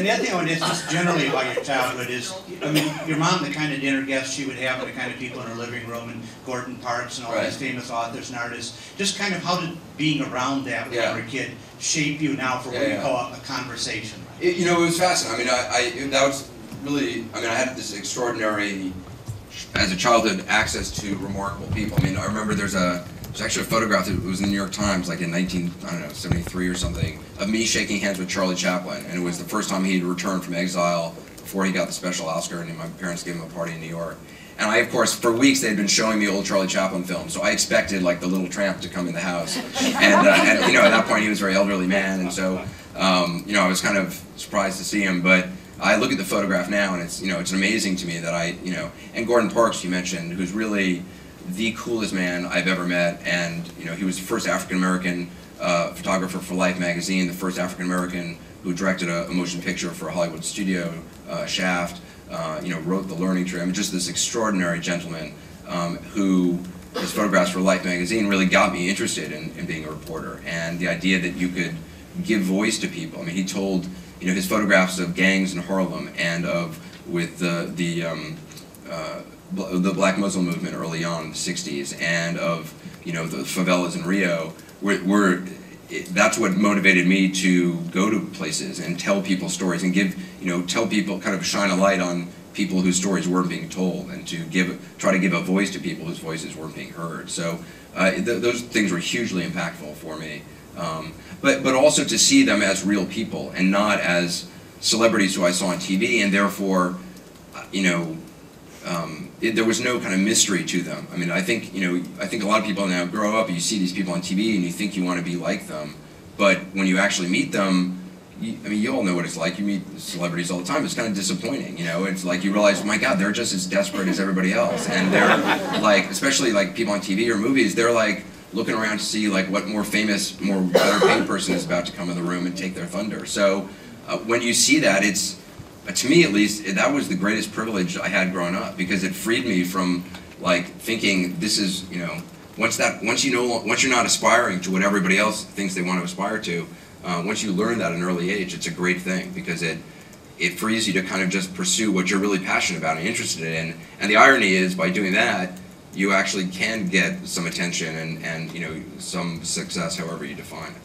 the other thing I want to ask just generally about your childhood is, I mean, your mom, the kind of dinner guests she would have, and the kind of people in her living room, and Gordon Parks and all these famous authors and artists, just kind of how did being around that when you were a kid shape you now for what you call a conversation? You know, it was fascinating. I mean, that was really, I mean, I had this extraordinary, as a childhood, access to remarkable people. I mean, I remember there's actually a photograph that was in the New York Times, like in 1973 or something, of me shaking hands with Charlie Chaplin, and it was the first time he'd returned from exile before he got the special Oscar, and my parents gave him a party in New York. And I, of course, for weeks they'd been showing me old Charlie Chaplin films, so I expected like the Little Tramp to come in the house, and you know, at that point he was a very elderly man, and so you know, I was kind of surprised to see him, but I look at the photograph now, and it's, you know, it's amazing to me that you know, and Gordon Parks you mentioned, who's really the coolest man I've ever met, and you know, he was the first African-American photographer for Life magazine, the first African-American who directed a motion picture for a Hollywood studio, Shaft, you know, wrote The Learning Tree. I mean, just this extraordinary gentleman who, his photographs for Life magazine really got me interested in being a reporter, and the idea that you could give voice to people. I mean, he told, you know, his photographs of gangs in Harlem and with the Black Muslim movement early on in the 60s, and of, you know, the favelas in Rio, that's what motivated me to go to places and tell people stories and give, you know, tell people, kind of shine a light on people whose stories weren't being told, and to try to give a voice to people whose voices weren't being heard. So those things were hugely impactful for me. But also to see them as real people and not as celebrities who I saw on TV, and therefore, you know, there was no kind of mystery to them. I mean, I think, you know, I think a lot of people now grow up, you see these people on TV and you think you want to be like them, but when you actually meet them, I mean, you all know what it's like. You meet celebrities all the time. It's kind of disappointing, you know. It's like you realize, oh my God, they're just as desperate as everybody else, and they're like, especially like people on TV or movies, they're like looking around to see like what more famous, more better paid person is about to come in the room and take their thunder. So when you see that, it's, to me at least, that was the greatest privilege I had growing up, because it freed me from like thinking this is, you know, once you're not aspiring to what everybody else thinks they want to aspire to, once you learn that at an early age, it's a great thing, because it frees you to kind of just pursue what you're really passionate about and interested in. And the irony is, by doing that, you actually can get some attention and you know, some success, however you define it.